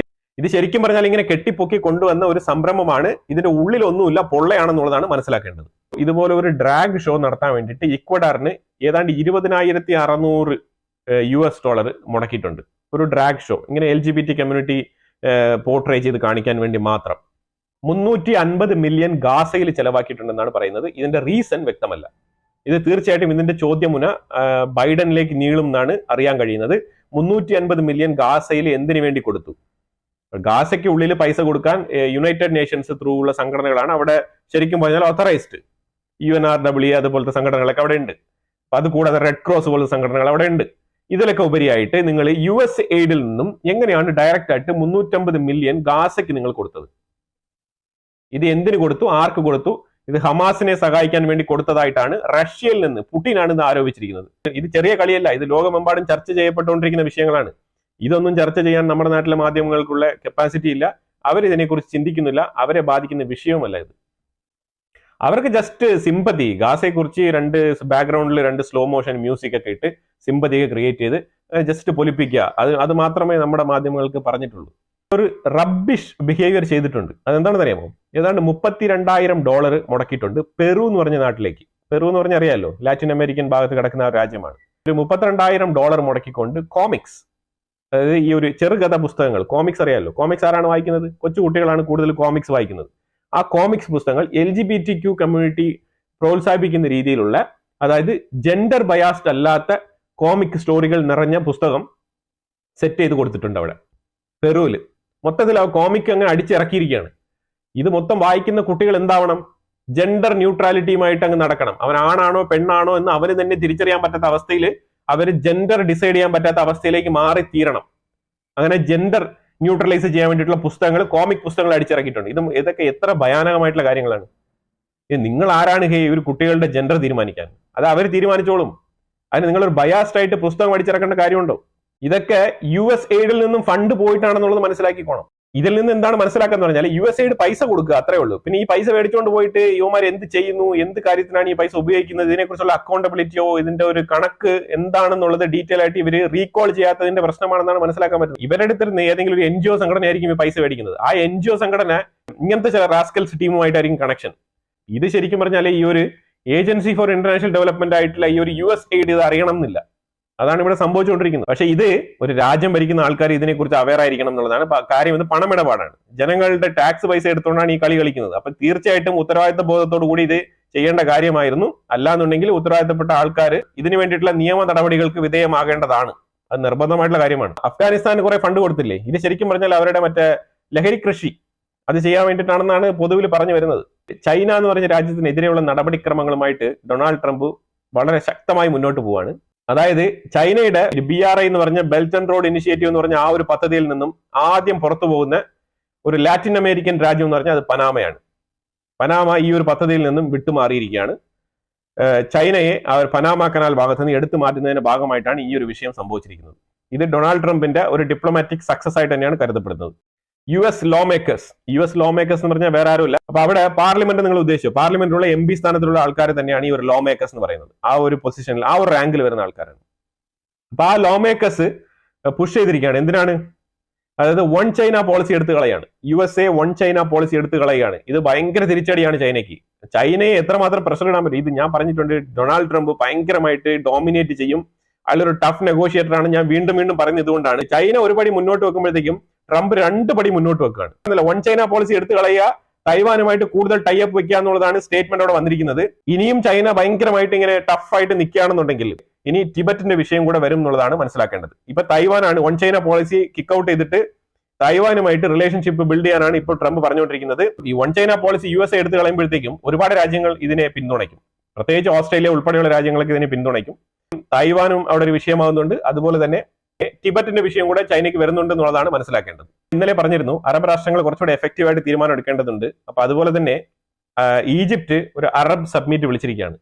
ഇത് ശരിക്കും പറഞ്ഞാൽ ഇങ്ങനെ കെട്ടിപ്പൊക്കി കൊണ്ടുവന്ന ഒരു സംരംഭമാണ്. ഇതിന്റെ ഉള്ളിലൊന്നുമില്ല, പൊള്ളയാണെന്നുള്ളതാണ് മനസ്സിലാക്കേണ്ടത്. ഇതുപോലെ ഒരു ഡ്രാഗ് ഷോ നടത്താൻ വേണ്ടിയിട്ട് ഇക്വഡാറിന് ഏതാണ്ട് $20,600 മുടക്കിയിട്ടുണ്ട്. ഒരു ഡ്രാഗ് ഷോ ഇങ്ങനെ LGBT കമ്മ്യൂണിറ്റി പോർട്രേ ചെയ്ത് കാണിക്കാൻ വേണ്ടി മാത്രം 350 മില്യൺ ഗാസയിൽ ചെലവാക്കിയിട്ടുണ്ടെന്നാണ് പറയുന്നത്. ഇതിന്റെ റീസൺ വ്യക്തമല്ല. ഇത് തീർച്ചയായിട്ടും ഇതിന്റെ ചോദ്യമുന ബൈഡനിലേക്ക് നീളും എന്നാണ് അറിയാൻ കഴിയുന്നത്. 350 മില്യൺ ഗാസയിൽ എന്തിനു വേണ്ടി കൊടുത്തു? ഗാസയ്ക്ക് ഉള്ളിൽ പൈസ കൊടുക്കാൻ യുണൈറ്റഡ് നേഷൻസ് ത്രൂ ഉള്ള സംഘടനകളാണ് അവിടെ ശരിക്കും പറഞ്ഞാൽ ഓത്തറൈസ്ഡ്. UNRWA അതുപോലത്തെ സംഘടനകളൊക്കെ അവിടെ ഉണ്ട്. അത് കൂടാതെ റെഡ് ക്രോസ് പോലത്തെ സംഘടനകൾ അവിടെ ഉണ്ട്. ഇതിലൊക്കെ ഉപരിയായിട്ട് നിങ്ങൾ US എയ്ഡിൽ നിന്നും എങ്ങനെയാണ് ഡയറക്റ്റ് ആയിട്ട് 350 മില്യൺ ഗാസയ്ക്ക് നിങ്ങൾ കൊടുത്തത്? ഇത് എന്തിനു കൊടുത്തു? ആർക്ക് കൊടുത്തു? ഇത് ഹമാസിനെ സഹായിക്കാൻ വേണ്ടി കൊടുത്തതായിട്ടാണ് റഷ്യയിൽ നിന്ന് പുടിനാണ് ഇത് ആരോപിച്ചിരിക്കുന്നത്. ഇത് ചെറിയ കളിയല്ല, ഇത് ലോകമെമ്പാടും ചർച്ച ചെയ്യപ്പെട്ടുകൊണ്ടിരിക്കുന്ന വിഷയങ്ങളാണ്. ഇതൊന്നും ചർച്ച ചെയ്യാൻ നമ്മുടെ നാട്ടിലെ മാധ്യമങ്ങൾക്കുള്ള കപ്പാസിറ്റി ഇല്ല. അവരിതിനെക്കുറിച്ച് ചിന്തിക്കുന്നില്ല. അവരെ ബാധിക്കുന്ന വിഷയവുമല്ല ഇത്. അവർക്ക് ജസ്റ്റ് സിമ്പതി, ഗാസയെക്കുറിച്ച് ബാക്ക്ഗ്രൗണ്ടിൽ 2 സ്ലോ മോഷൻ മ്യൂസിക് ഒക്കെ ഇട്ട് സിമ്പതിയൊക്കെ ക്രിയേറ്റ് ചെയ്ത് ജസ്റ്റ് പൊലിപ്പിക്കുക, അത് മാത്രമേ നമ്മുടെ മാധ്യമങ്ങൾക്ക് പറഞ്ഞിട്ടുള്ളൂ. ഒരു റബ്ബിഷ് ബിഹേവിയർ ചെയ്തിട്ടുണ്ട്. അതെന്താണെന്ന് അറിയാമോ? ഏതാണ്ട് $32,000 മുടക്കിയിട്ടുണ്ട് പെറു എന്ന് പറഞ്ഞ നാട്ടിലേക്ക്. പെറു എന്ന് പറഞ്ഞാൽ അറിയാമല്ലോ, ലാറ്റിൻ അമേരിക്കൻ ഭാഗത്ത് കിടക്കുന്ന ഒരു രാജ്യമാണ്. ഒരു $32,000 മുടക്കിക്കൊണ്ട് കോമിക്സ്, അതായത് ഈ ഒരു ചെറുകഥ പുസ്തകങ്ങൾ, കോമിക്സ് അറിയാമല്ലോ. കോമിക്സ് ആരാണ് വായിക്കുന്നത്? കൊച്ചു കുട്ടികളാണ് കൂടുതൽ കോമിക്സ് വായിക്കുന്നത്. ആ കോമിക്സ് പുസ്തകങ്ങൾ LGBTQ കമ്മ്യൂണിറ്റി പ്രോത്സാഹിപ്പിക്കുന്ന രീതിയിലുള്ള, അതായത് ജെൻഡർ ബയാസ്ഡ് അല്ലാത്ത കോമിക് സ്റ്റോറികൾ നിറഞ്ഞ പുസ്തകം സെറ്റ് ചെയ്ത് കൊടുത്തിട്ടുണ്ട് അവിടെ പെറുവില്. മൊത്തത്തിൽ ആ കോമിക് അങ്ങ് അടിച്ചിറക്കിയിരിക്കുകയാണ്. ഇത് മൊത്തം വായിക്കുന്ന കുട്ടികൾ എന്താവണം? ജെൻഡർ ന്യൂട്രാലിറ്റിയുമായിട്ട് അങ്ങ് നടക്കണം. അവൻ ആണാണോ പെണ്ണാണോ എന്ന് അവന് തന്നെ തിരിച്ചറിയാൻ പറ്റാത്ത അവസ്ഥയിൽ, അവർ ജെൻഡർ ഡിസൈഡ് ചെയ്യാൻ പറ്റാത്ത അവസ്ഥയിലേക്ക് മാറി തീരണം. അങ്ങനെ ജെൻഡർ ന്യൂട്രലൈസ് ചെയ്യാൻ വേണ്ടിയിട്ടുള്ള പുസ്തകങ്ങൾ, കോമിക് പുസ്തകങ്ങൾ അടിച്ചിറക്കിയിട്ടുണ്ട്. ഇതൊക്കെ എത്ര ഭയാനകമായിട്ടുള്ള കാര്യങ്ങളാണ്. നിങ്ങൾ ആരാണ് ഒരു കുട്ടികളുടെ ജെൻഡർ തീരുമാനിക്കാൻ? അത് അവർ തീരുമാനിച്ചോളും. അതിന് നിങ്ങളൊരു ബയാസ്ഡ് ആയിട്ട് പുസ്തകം പഠിച്ചിറക്കേണ്ട കാര്യമുണ്ടോ? ഇതൊക്കെ US എയ്ഡിൽ നിന്നും ഫണ്ട് പോയിട്ടാണെന്നുള്ളത് മനസ്സിലാക്കിക്കോണം. ഇതിൽ നിന്ന് എന്താണ് മനസ്സിലാക്കാന്ന് പറഞ്ഞാൽ US പൈസ കൊടുക്കുക, അത്രേ ഉള്ളൂ. പിന്നെ ഈ പൈസ മേടിച്ചുകൊണ്ട് പോയിട്ട് യുവമാർ എന്ത് ചെയ്യുന്നു, എന്ത് കാര്യത്തിനാണ് ഈ പൈസ ഉപയോഗിക്കുന്നത്, ഇതിനെക്കുറിച്ചുള്ള അക്കൗണ്ടബിലിറ്റിയോ ഇതിന്റെ ഒരു കണക്ക് എന്താണെന്നുള്ളത് ഡീറ്റെയിൽ ആയിട്ട് ഇവര് റീകോൾ ചെയ്യാത്തതിന്റെ പ്രശ്നമാണെന്നാണ് മനസ്സിലാക്കാൻ പറ്റുന്നത്. ഇവരുടെ അടുത്ത് ഏതെങ്കിലും ഒരു NGO സംഘടനയായിരിക്കും ഈ പൈസ മേടിക്കുന്നത്. ആ NGO സംഘടന ഇങ്ങനത്തെ ചില റാസ്കൽസ് ടീമുമായിട്ടായിരിക്കും കണക്ഷൻ. ഇത് ശരിക്കും പറഞ്ഞാൽ ഈ ഒരു ഏജൻസി ഫോർ ഇന്റർനാഷണൽ ഡെവലപ്മെന്റ് ആയിട്ടുള്ള ഈ ഒരു USAID ഇത് അറിയണം എന്നില്ല. അതാണ് ഇവിടെ സംഭവിച്ചുകൊണ്ടിരിക്കുന്നത്. പക്ഷെ ഇത് ഒരു രാജ്യം ഭരിക്കുന്ന ആൾക്കാർ ഇതിനെക്കുറിച്ച് അവെയർ ആയിരിക്കണം എന്നുള്ളതാണ് കാര്യം. ഇത് പണമിടപാടാണ്, ജനങ്ങളുടെ ടാക്സ് പൈസ എടുത്തുകൊണ്ടാണ് ഈ കളി കളിക്കുന്നത്. അപ്പൊ തീർച്ചയായിട്ടും ഉത്തരവാദിത്ത ബോധത്തോടു കൂടി ഇത് ചെയ്യേണ്ട കാര്യമായിരുന്നു. അല്ലാന്നുണ്ടെങ്കിൽ ഉത്തരവാദിത്തപ്പെട്ട ആൾക്കാർ ഇതിനു വേണ്ടിയിട്ടുള്ള നിയമ നടപടികൾക്ക് വിധേയമാകേണ്ടതാണ്. അത് നിർബന്ധമായിട്ടുള്ള കാര്യമാണ്. അഫ്ഗാനിസ്ഥാന് കുറെ ഫണ്ട് കൊടുത്തില്ലേ, ഇത് ശരിക്കും പറഞ്ഞാൽ അവരുടെ മറ്റേ ലഹരി കൃഷി അത് ചെയ്യാൻ വേണ്ടിയിട്ടാണെന്നാണ് പൊതുവിൽ പറഞ്ഞു വരുന്നത്. ചൈന എന്ന് പറഞ്ഞ രാജ്യത്തിനെതിരെയുള്ള നടപടിക്രമങ്ങളുമായിട്ട് ഡൊണാൾഡ് ട്രംപ് വളരെ ശക്തമായി മുന്നോട്ട് പോവാണ്. അതായത് ചൈനയുടെ BRI എന്ന് പറഞ്ഞ ബെൽറ്റ് ആൻഡ് റോഡ് ഇനിഷ്യേറ്റീവ് എന്ന് പറഞ്ഞ ആ ഒരു പദ്ധതിയിൽ നിന്നും ആദ്യം പുറത്തു പോകുന്ന ഒരു ലാറ്റിൻ അമേരിക്കൻ രാജ്യം എന്ന് പറഞ്ഞാൽ അത് പനാമയാണ്. പനാമ ഈ ഒരു പദ്ധതിയിൽ നിന്നും വിട്ടുമാറിയിരിക്കുകയാണ്. ചൈനയെ അവർ പനാമ കനാൽ ഭാഗത്ത് നിന്ന് എടുത്തു മാറ്റുന്നതിന്റെ ഭാഗമായിട്ടാണ് ഈ ഒരു വിഷയം സംഭവിച്ചിരിക്കുന്നത്. ഇത് ഡൊണാൾഡ് ട്രംപിന്റെ ഒരു ഡിപ്ലോമാറ്റിക് സക്സസ് ആയിട്ട് തന്നെയാണ് കരുതപ്പെടുന്നത്. US ലോ മേക്കേഴ്സ് എന്ന് പറഞ്ഞാൽ വേറെ ആരുമില്ല. അപ്പൊ അവിടെ പാർലമെന്റ് നിങ്ങൾ ഉദ്ദേശിച്ചു, പാർലമെന്റിലുള്ള MP സ്ഥാനത്തിലുള്ള ആൾക്കാർ തന്നെയാണ് ഈ ഒരു ലോ മേക്കേഴ്സ് എന്ന് പറയുന്നത്. ആ ഒരു പൊസിഷനിൽ, ആ ഒരു റാങ്കിൽ വരുന്ന ആൾക്കാരാണ്. അപ്പൊ ആ ലോ മേക്കേഴ്സ് പുഷ് ചെയ്തിരിക്കുകയാണ്. എന്തിനാണ്? അതായത് വൺ ചൈന പോളിസി എടുത്തു കളയാണ്. USA വൺ ചൈന പോളിസി എടുത്തു കളയുകയാണ്. ഇത് ഭയങ്കര തിരിച്ചടിയാണ് ചൈനയ്ക്ക്. ചൈനയെ എത്രമാത്രം പ്രഷർ ഇടാൻ പറ്റും? ഇത് ഞാൻ പറഞ്ഞിട്ടുണ്ട്, ഡൊണാൾഡ് ട്രംപ് ഭയങ്കരമായിട്ട് ഡോമിനേറ്റ് ചെയ്യും. അതിലൊരു ടഫ് നെഗോഷിയേറ്റർ ആണ്. ഞാൻ വീണ്ടും പറയുന്നത് ഇതുകൊണ്ടാണ്. ചൈന ഒരു പടി മുന്നോട്ട് വെക്കുമ്പോഴത്തേക്കും ട്രംപ് 2 പടി മുന്നോട്ട് വെക്കുകയാണ്. വൺ ചൈന പോളിസി എടുത്തു കളയുക, തൈവാനുമായിട്ട് കൂടുതൽ ടൈ അപ്പ് വെക്കുക എന്നുള്ളതാണ് സ്റ്റേറ്റ്മെന്റ് അവിടെ വന്നിരിക്കുന്നത്. ഇനിയും ചൈന ഭയങ്കരമായിട്ട് ഇങ്ങനെ ടഫായിട്ട് നിൽക്കുകയാണെന്നുണ്ടെങ്കിൽ ഇനി ടിബറ്റിന്റെ വിഷയം കൂടെ വരും എന്നുള്ളതാണ് മനസ്സിലാക്കേണ്ടത്. ഇപ്പൊ തൈവാനാണ് one China policy kick out ചെയ്തിട്ട് തൈവാനുമായിട്ട് റിലേഷൻഷിപ്പ് ബിൽഡ് ചെയ്യാനാണ് ഇപ്പോൾ ട്രംപ് പറഞ്ഞുകൊണ്ടിരിക്കുന്നത്. ഈ വൺ ചൈന പോളിസി USA എടുത്തു കളയുമ്പോഴത്തേക്കും ഒരുപാട് രാജ്യങ്ങൾ ഇതിനെ പിന്തുണയ്ക്കും. പ്രത്യേകിച്ച് ഓസ്ട്രേലിയ ഉൾപ്പെടെയുള്ള രാജ്യങ്ങൾക്ക് ഇതിനെ പിന്തുണയ്ക്കും. തൈവാനും അവിടെ ഒരു വിഷയമാകുന്നുണ്ട്. അതുപോലെ തന്നെ ടിബറ്റിന്റെ വിഷയം കൂടെ ചൈനയ്ക്ക് വരുന്നുണ്ട് എന്നുള്ളതാണ് മനസ്സിലാക്കേണ്ടത്. ഇന്നലെ പറഞ്ഞിരുന്നു അറബ് രാഷ്ട്രങ്ങൾ കുറച്ചുകൂടെ എഫക്റ്റീവായിട്ട് തീരുമാനം എടുക്കേണ്ടതുണ്ട്. അപ്പൊ അതുപോലെ തന്നെ ഈജിപ്റ്റ് ഒരു അറബ് സബ്മിറ്റ് വിളിച്ചിരിക്കുകയാണ്.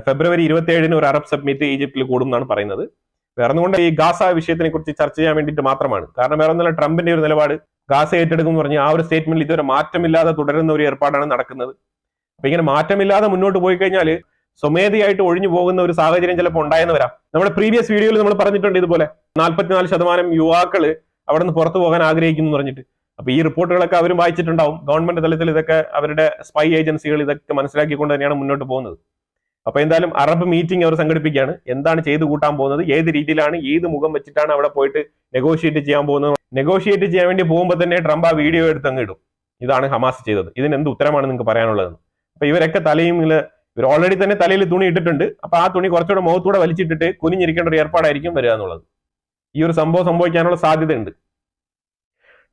ഫെബ്രുവരി 27 ഒരു അറബ് സബ്മിറ്റ് ഈജിപ്തിൽ കൂടും എന്നാണ് പറയുന്നത്. വേറൊന്നുകൊണ്ട് ഈ ഗാസ വിഷയത്തിനെ കുറിച്ച് ചർച്ച ചെയ്യാൻ വേണ്ടിയിട്ട് മാത്രമാണ്. കാരണം വേറെ ഒന്നല്ല, ട്രംപിന്റെ ഒരു നിലപാട് ഗാസ ഏറ്റെടുക്കും എന്ന് പറഞ്ഞ് ആ ഒരു സ്റ്റേറ്റ്മെന്റിൽ ഇതുവരെ മാറ്റമില്ലാതെ തുടരുന്ന ഒരു ഏർപ്പാടാണ് നടക്കുന്നത്. അപ്പൊ ഇങ്ങനെ മാറ്റമില്ലാതെ മുന്നോട്ട് പോയി കഴിഞ്ഞാൽ സ്വമേധയായിട്ട് ഒഴിഞ്ഞു പോകുന്ന ഒരു സാഹചര്യം ചിലപ്പോൾ ഉണ്ടായെന്ന് വരാം. നമ്മുടെ പ്രീവിയസ് വീഡിയോയിൽ നമ്മൾ പറഞ്ഞിട്ടുണ്ട് ഇതുപോലെ 44% യുവാക്കള് അവിടെ നിന്ന് പുറത്തു പോകാൻ ആഗ്രഹിക്കുന്നു എന്ന് പറഞ്ഞിട്ട്. അപ്പൊ ഈ റിപ്പോർട്ടുകളൊക്കെ അവരും വായിച്ചിട്ടുണ്ടാവും. ഗവൺമെന്റ് തലത്തിൽ ഇതൊക്കെ അവരുടെ സ്പൈ ഏജൻസികൾ ഇതൊക്കെ മനസ്സിലാക്കിക്കൊണ്ട് തന്നെയാണ് മുന്നോട്ട് പോകുന്നത്. അപ്പൊ എന്തായാലും അറബ് മീറ്റിംഗ് അവർ സംഘടിപ്പിക്കുകയാണ്. എന്താണ് ചെയ്തു കൂട്ടാൻ പോകുന്നത്, ഏത് രീതിയിലാണ്, ഏത് മുഖം വെച്ചിട്ടാണ് അവിടെ പോയിട്ട് നെഗോഷിയേറ്റ് ചെയ്യാൻ പോകുന്നത്. നെഗോഷിയേറ്റ് ചെയ്യാൻ വേണ്ടി പോകുമ്പോൾ തന്നെ ട്രംപ് ആ വീഡിയോ എടുത്ത് അങ്ങ് ഇടും, ഇതാണ് ഹമാസ് ചെയ്തത്, ഇതിന് എന്ത് ഉത്തരമാണ് നിങ്ങൾക്ക് പറയാനുള്ളതെന്ന്. അപ്പൊ ഇവരൊക്കെ തലയും ഇവർ ഓൾറെഡി തന്നെ തലയിൽ തുണി ഇട്ടിട്ടുണ്ട്. അപ്പൊ ആ തുണി കുറച്ചുകൂടെ മുഖത്തൂടെ വലിച്ചിട്ടിട്ട് കുനിഞ്ഞിരിക്കേണ്ട ഒരു ഏർപ്പാടായിരിക്കും വരിക എന്നുള്ളത്. ഈ ഒരു സംഭവം സംഭവിക്കാനുള്ള സാധ്യതയുണ്ട്.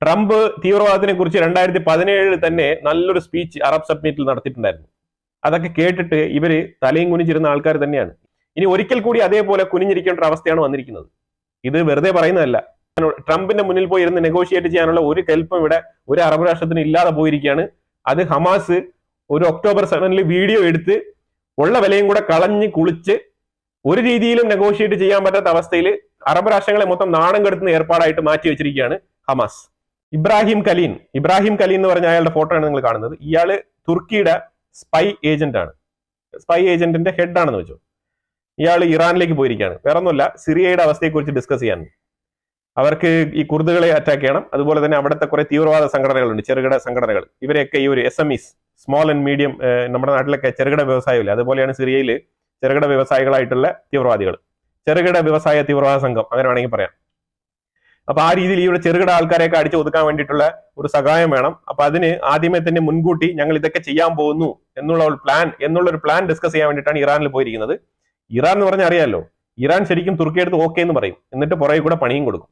ട്രംപ് തീവ്രവാദത്തിനെ കുറിച്ച് 2017 തന്നെ നല്ലൊരു സ്പീച്ച് അറബ് സബ്മിറ്റിൽ നടത്തിയിട്ടുണ്ടായിരുന്നു. അതൊക്കെ കേട്ടിട്ട് ഇവര് തലയും കുനിഞ്ഞിരുന്ന ആൾക്കാർ തന്നെയാണ്. ഇനി ഒരിക്കൽ കൂടി അതേപോലെ കുനിഞ്ഞിരിക്കേണ്ട ഒരു അവസ്ഥയാണ് വന്നിരിക്കുന്നത്. ഇത് വെറുതെ പറയുന്നതല്ല. ട്രംപിന്റെ മുന്നിൽ പോയി ഇരുന്ന് നെഗോഷിയേറ്റ് ചെയ്യാനുള്ള ഒരു കെൽപ്പും ഇവിടെ ഒരു അറബ് രാഷ്ട്രത്തിന് ഇല്ലാതെ പോയിരിക്കുകയാണ്. അത് ഹമാസ് ഒരു ഒക്ടോബർ 7 വീഡിയോ എടുത്ത് ഉള്ള വിലയും കൂടെ കളഞ്ഞ് കുളിച്ച് ഒരു രീതിയിലും നെഗോഷിയേറ്റ് ചെയ്യാൻ പറ്റാത്ത അവസ്ഥയിൽ അറബ് രാഷ്ട്രങ്ങളെ മൊത്തം നാണം കെടുത്തുന്ന ഏർപ്പാടായിട്ട് മാറ്റി വെച്ചിരിക്കുകയാണ് ഹമാസ്. ഇബ്രാഹിം കലീൻ എന്ന് പറഞ്ഞ അയാളുടെ ഫോട്ടോ ആണ് നിങ്ങൾ കാണുന്നത്. ഇയാള് തുർക്കിയുടെ സ്പൈ ഏജന്റ് ആണ്. സ്പൈ ഏജന്റിന്റെ ഹെഡ് ആണെന്ന് വെച്ചോ. ഇയാൾ ഇറാനിലേക്ക് പോയിരിക്കുകയാണ്. വേറെ ഒന്നുമല്ല, സിറിയയുടെ അവസ്ഥയെക്കുറിച്ച് ഡിസ്കസ് ചെയ്യാൻ. അവർക്ക് ഈ കുർദുകളെ അറ്റാക്ക് ചെയ്യണം. അതുപോലെ തന്നെ അവിടുത്തെ കുറെ തീവ്രവാദ സംഘടനകളുണ്ട്, ചെറുകിട സംഘടനകൾ. ഇവരെയൊക്കെ ഈ ഒരു SMEs, സ്മോൾ ആൻഡ് മീഡിയം, നമ്മുടെ നാട്ടിലൊക്കെ ചെറുകിട വ്യവസായമില്ല, അതുപോലെയാണ് സിറിയയിൽ ചെറുകിട വ്യവസായികളായിട്ടുള്ള തീവ്രവാദികൾ. ചെറുകിട വ്യവസായ തീവ്രവാദ സംഘം അങ്ങനെ വേണമെങ്കിൽ പറയാം. അപ്പൊ ആ രീതിയിൽ ഇവിടെ ചെറുകിട ആൾക്കാരെയൊക്കെ അടിച്ചു ഒതുക്കാൻ വേണ്ടിയിട്ടുള്ള ഒരു സഹായം വേണം. അപ്പൊ അതിന് ആദ്യമേ തന്നെ മുൻകൂട്ടി ഞങ്ങൾ ഇതൊക്കെ ചെയ്യാൻ പോകുന്നു എന്നുള്ള ഒരു പ്ലാൻ ഡിസ്കസ് ചെയ്യാൻ വേണ്ടിയിട്ടാണ് ഇറാനിൽ പോയിരിക്കുന്നത്. ഇറാൻ എന്ന് പറഞ്ഞാൽ അറിയാമല്ലോ, ഇറാൻ ശരിക്കും തുർക്കിയെടുത്ത് ഓക്കെ എന്ന് പറയും, എന്നിട്ട് പുറകെ കൂടെ പണിയും കൊടുക്കും.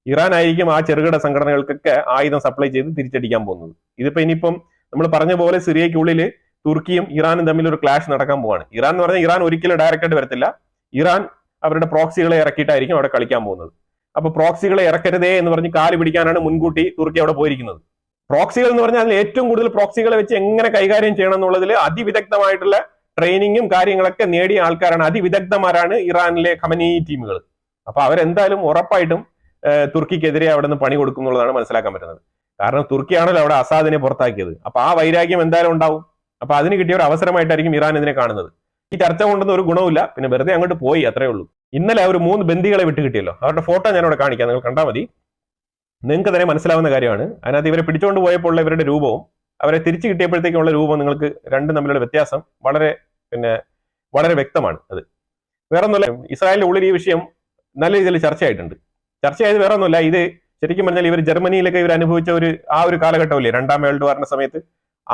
ഇറാൻ ആയിരിക്കും ആ ചെറുകിട സംഘടനകൾക്കൊക്കെ ആയുധം സപ്ലൈ ചെയ്ത് തിരിച്ചടിക്കാൻ പോകുന്നത്. ഇതിപ്പോ ഇനിയിപ്പം നമ്മൾ പറഞ്ഞ പോലെ സിറിയയ്ക്കുള്ളിൽ തുർക്കിയും ഇറാനും തമ്മിൽ ഒരു ക്ലാഷ് നടക്കാൻ പോവാണ്. ഇറാൻ എന്ന് പറഞ്ഞാൽ ഇറാൻ ഒരിക്കലും ഡയറക്റ്റായിട്ട് വരത്തില്ല. ഇറാൻ അവരുടെ പ്രോക്സികളെ ഇറക്കിയിട്ടായിരിക്കും അവിടെ കളിക്കാൻ പോകുന്നത്. അപ്പൊ പ്രോക്സികളെ ഇറക്കരുതേ എന്ന് പറഞ്ഞ് കാല് പിടിക്കാനാണ് മുൻകൂട്ടി തുർക്കി അവിടെ പോയിരിക്കുന്നത്. പ്രോക്സികൾ എന്ന് പറഞ്ഞാൽ ഏറ്റവും കൂടുതൽ പ്രോക്സികളെ വെച്ച് എങ്ങനെ കൈകാര്യം ചെയ്യണം എന്നുള്ളതിൽ അതിവിദഗ്ധമായിട്ടുള്ള ട്രെയിനിങ്ങും കാര്യങ്ങളൊക്കെ നേടിയ ആൾക്കാരാണ്, അതിവിദഗ്ധന്മാരാണ് ഇറാനിലെ ഖമനി ടീമുകൾ. അപ്പൊ അവരെന്തായാലും ഉറപ്പായിട്ടും തുർക്കിക്കെതിരെ അവിടെ നിന്ന് പണി കൊടുക്കും എന്നുള്ളതാണ് മനസ്സിലാക്കാൻ പറ്റുന്നത്. കാരണം തുർക്കിയാണല്ലോ അവിടെ അസാദിനെ പുറത്താക്കിയത്. അപ്പൊ ആ വൈരാഗ്യം എന്തായാലും ഉണ്ടാവും. അപ്പൊ അതിന് കിട്ടിയ ഒരു അവസരമായിട്ടായിരിക്കും ഇറാൻ ഇതിനെ കാണുന്നത്. ഈ ചർച്ച കൊണ്ടൊന്നും ഒരു ഗുണവുമില്ല, പിന്നെ വെറുതെ അങ്ങോട്ട് പോയി, അത്രേ ഉള്ളൂ. ഇന്നലെ ഒരു 3 ബന്ദികളെ വിട്ട് കിട്ടിയല്ലോ, അവരുടെ ഫോട്ടോ ഞാനിവിടെ കാണിക്കാം, നിങ്ങൾ കണ്ടാൽ മതി. നിങ്ങൾക്ക് തന്നെ മനസ്സിലാവുന്ന കാര്യമാണ്. അതിനകത്ത് ഇവരെ പിടിച്ചുകൊണ്ട് പോയപ്പോൾ ഇവരുടെ രൂപവും അവരെ തിരിച്ചു കിട്ടിയപ്പോഴത്തേക്കുള്ള രൂപവും നിങ്ങൾക്ക് രണ്ടും തമ്മിലുള്ള വ്യത്യാസം വളരെ വ്യക്തമാണ്. അത് വേറെ ഒന്നുമല്ല, ഇസ്രായേലിന്റെ ഉള്ളിൽ ഈ വിഷയം നല്ല രീതിയിൽ ചർച്ചയായിട്ടുണ്ട്. ചർച്ചയായത് വേറെ ഒന്നുമല്ല, ഇത് ശരിക്കും പറഞ്ഞാൽ ഇവർ ജർമ്മനിയിലൊക്കെ ഇവർ അനുഭവിച്ച ഒരു കാലഘട്ടമില്ലേ, 2ാം വേൾഡ് വാറിന്റെ സമയത്ത്,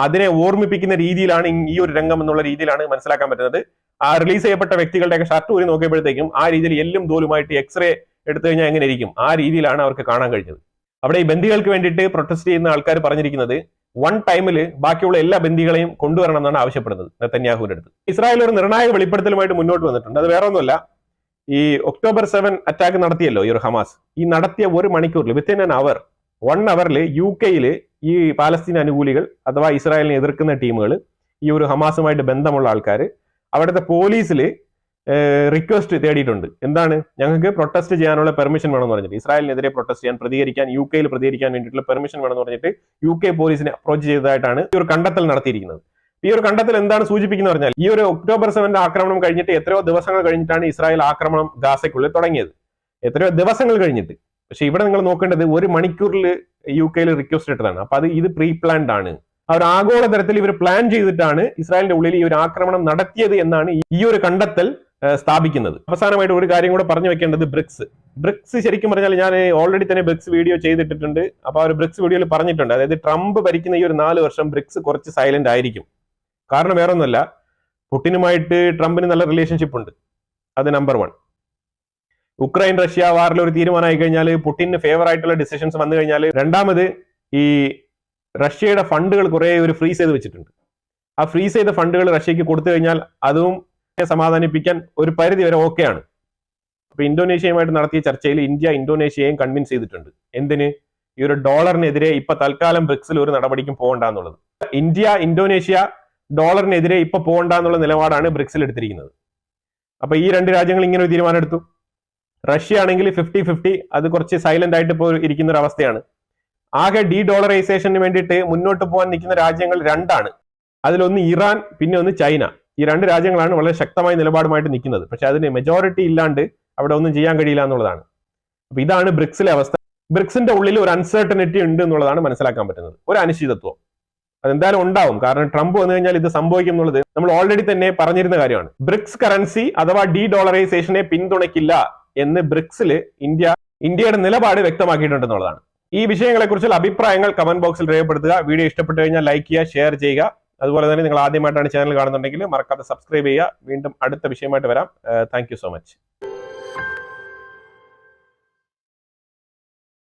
അതിനെ ഓർമ്മിപ്പിക്കുന്ന രീതിയിലാണ് ഈ ഒരു രംഗം എന്നുള്ള രീതിയിലാണ് മനസ്സിലാക്കാൻ പറ്റുന്നത്. ആ റിലീസ് ചെയ്യപ്പെട്ട വ്യക്തികളുടെയൊക്കെ ഷർട്ട് ഊരി നോക്കിയപ്പോഴത്തേക്കും ആ രീതിയിൽ എല്ലും തോലുമായിട്ട് എക്സ്റേ എടുത്തു കഴിഞ്ഞാൽ എങ്ങനെ ഇരിക്കും, ആ രീതിയിലാണ് അവർക്ക് കാണാൻ കഴിഞ്ഞത്. അവിടെ ഈ ബന്ദികൾക്ക് വേണ്ടിയിട്ട് പ്രൊട്ടസ്റ്റ് ചെയ്യുന്ന ആൾക്കാർ പറഞ്ഞിരിക്കുന്നത് വൺ ടൈമിൽ ബാക്കിയുള്ള എല്ലാ ബന്ദികളെയും കൊണ്ടുവരണം എന്നാണ് ആവശ്യപ്പെടുന്നത് നെതന്യാഹുവിന്റെ അടുത്ത്. ഇസ്രായേൽ ഒരു നിർണായക വെളിപ്പെടുത്തലുമായിട്ട് മുന്നോട്ട് വന്നിട്ടുണ്ട്. അത് വേറെ ഒന്നുമല്ല, ഈ October 7 അറ്റാക്ക് നടത്തിയല്ലോ ഈ ഒരു ഹമാസ്, ഈ നടത്തിയ 1 മണിക്കൂറിൽ വിത്തിൻ ആൻ അവർ 1 അവറിൽ UK ഈ പാലസ്തീൻ അനുകൂലികൾ അഥവാ ഇസ്രായേലിനെ എതിർക്കുന്ന ടീമുകൾ, ഈ ഒരു ഹമാസുമായിട്ട് ബന്ധമുള്ള ആൾക്കാർ അവിടുത്തെ പോലീസിൽ റിക്വസ്റ്റ് തേടിയിട്ടുണ്ട്. എന്താണ്, ഞങ്ങൾക്ക് പ്രൊട്ടസ്റ്റ് ചെയ്യാനുള്ള പെർമിഷൻ വേണമെന്ന് പറഞ്ഞിട്ട്, ഇസ്രായേലിനെതിരെ പ്രൊട്ടസ്റ്റ് ചെയ്യാൻ പ്രതികരിക്കാൻ UK പ്രതികരിക്കാൻ വേണ്ടിയിട്ടുള്ള പെർമിഷൻ വേണമെന്ന് പറഞ്ഞിട്ട് UK പോലീസിനെ അപ്രോച്ച് ചെയ്തതായിട്ടാണ് ഈ ഒരു കണ്ടെത്തൽ നടത്തിയിരിക്കുന്നത്. ഈ ഒരു കണ്ടെത്തൽ എന്താണ് സൂചിപ്പിക്കുന്നത് പറഞ്ഞാൽ, ഈ ഒരു October 7 ആക്രമണം കഴിഞ്ഞിട്ട് എത്രയോ ദിവസങ്ങൾ കഴിഞ്ഞിട്ടാണ് ഇസ്രായേൽ ആക്രമണം ഗാസയ്ക്കുള്ളിൽ തുടങ്ങിയത്, എത്രയോ ദിവസങ്ങൾ കഴിഞ്ഞിട്ട്. പക്ഷെ ഇവിടെ നിങ്ങൾ നോക്കേണ്ടത് 1 മണിക്കൂറിൽ UK റിക്വസ്റ്റ് ഇട്ടതാണ്. അപ്പൊ ഇത് പ്രീ പ്ലാൻഡ് ആണ്. അവർ ആഗോള തരത്തിൽ ഇവർ പ്ലാൻ ചെയ്തിട്ടാണ് ഇസ്രായേലിന്റെ ഉള്ളിൽ ഈ ഒരു ആക്രമണം നടത്തിയത് എന്നാണ് ഈ ഒരു കണ്ടെത്തൽ സ്ഥാപിക്കുന്നത്. അവസാനമായിട്ട് ഒരു കാര്യം കൂടെ പറഞ്ഞു വെക്കേണ്ടത്, ബ്രിക്സ് ശരിക്കും പറഞ്ഞാൽ ഞാൻ ഓൾറെഡി തന്നെ ബ്രിക്സ് വീഡിയോ ചെയ്തിട്ടിട്ടുണ്ട്. അപ്പൊ ആ ഒരു ബ്രിക്സ് വീഡിയോയിൽ പറഞ്ഞിട്ടുണ്ട്, അതായത് ട്രംപ് ഭരിക്കുന്ന ഈ ഒരു 4 വർഷം ബ്രിക്സ് കുറച്ച് സൈലന്റ് ആയിരിക്കും. കാരണം വേറെ ഒന്നുമല്ല, പുടിനുമായിട്ട് ട്രംപിന് നല്ല റിലേഷൻഷിപ്പ് ഉണ്ട്, അത് നമ്പർ 1. ഉക്രൈൻ റഷ്യ വാറിൽ ഒരു തീരുമാനമായി കഴിഞ്ഞാൽ, പുടിന് ഫേവർ ആയിട്ടുള്ള ഡിസിഷൻസ് വന്നു കഴിഞ്ഞാൽ, രണ്ടാമത് ഈ റഷ്യയുടെ ഫണ്ടുകൾ കുറെ ഒരു ഫ്രീസ് ചെയ്ത് വെച്ചിട്ടുണ്ട്. ആ ഫ്രീസ് ചെയ്ത ഫണ്ടുകൾ റഷ്യക്ക് കൊടുത്തു കഴിഞ്ഞാൽ അതും സമാധാനിപ്പിക്കാൻ ഒരു പരിധി വരെ ഓക്കെയാണ്. അപ്പൊ ഇന്തോനേഷ്യയുമായിട്ട് നടത്തിയ ചർച്ചയിൽ ഇന്ത്യ ഇന്തോനേഷ്യയെയും കൺവിൻസ് ചെയ്തിട്ടുണ്ട്. എന്തിന്, ഈ ഒരു ഡോളറിനെതിരെ ഇപ്പൊ തൽക്കാലം ബ്രിക്സിൽ ഒരു നടപടിക്കും പോകണ്ടെന്നുള്ളത്. ഇന്ത്യ ഇന്തോനേഷ്യ ഡോളറിനെതിരെ ഇപ്പൊ പോകണ്ടെന്നുള്ള നിലപാടാണ് ബ്രിക്സിൽ എടുത്തിരിക്കുന്നത്. അപ്പൊ ഈ 2 രാജ്യങ്ങൾ ഇങ്ങനെ ഒരു തീരുമാനം എടുത്തു. റഷ്യ ആണെങ്കിൽ 50-50, അത് കുറച്ച് സൈലന്റ് ആയിട്ട് ഇപ്പോൾ ഇരിക്കുന്ന ഒരു അവസ്ഥയാണ്. ആകെ ഡോളറൈസേഷന് വേണ്ടിയിട്ട് മുന്നോട്ട് പോകാൻ നിൽക്കുന്ന രാജ്യങ്ങൾ 2 ആണ്. അതിലൊന്ന് ഇറാൻ, പിന്നെ ഒന്ന് ചൈന. ഈ 2 രാജ്യങ്ങളാണ് വളരെ ശക്തമായ നിലപാടുമായിട്ട് നിൽക്കുന്നത്. പക്ഷെ അതിന് മെജോറിറ്റി ഇല്ലാണ്ട് അവിടെ ഒന്നും ചെയ്യാൻ കഴിയില്ല എന്നുള്ളതാണ്. അപ്പൊ ഇതാണ് ബ്രിക്സിലെ അവസ്ഥ. ബ്രിക്സിന്റെ ഉള്ളിൽ ഒരു അൺസർട്ടനിറ്റി ഉണ്ട് എന്നുള്ളതാണ് മനസ്സിലാക്കാൻ പറ്റുന്നത്, ഒരു അനിശ്ചിതത്വം. അതെന്തായാലും ഉണ്ടാവും. കാരണം ട്രംപ് വന്നു കഴിഞ്ഞാൽ ഇത് സംഭവിക്കും എന്നുള്ളത് നമ്മൾ ഓൾറെഡി തന്നെ പറഞ്ഞിരുന്ന കാര്യമാണ്. ബ്രിക്സ് കറൻസി അഥവാ ഡോളറൈസേഷനെ പിന്തുണയ്ക്കില്ല എന്ന് ബ്രിക്സിൽ ഇന്ത്യയുടെ നിലപാട് വ്യക്തമാക്കിയിട്ടുണ്ടെന്നുള്ളതാണ്. ഈ വിഷയങ്ങളെക്കുറിച്ചുള്ള അഭിപ്രായങ്ങൾ കമന്റ് ബോക്സിൽ രേഖപ്പെടുത്തുക. വീഡിയോ ഇഷ്ടപ്പെട്ടു കഴിഞ്ഞാൽ ലൈക്ക് ചെയ്യുക, ഷെയർ ചെയ്യുക. അതുപോലെ തന്നെ നിങ്ങൾ ആദ്യമായിട്ടാണ് ചാനൽ കാണുന്നുണ്ടെങ്കിൽ മറക്കാതെ സബ്സ്ക്രൈബ് ചെയ്യുക. വീണ്ടും അടുത്ത വിഷയമായിട്ട് വരാം. Thank you so much.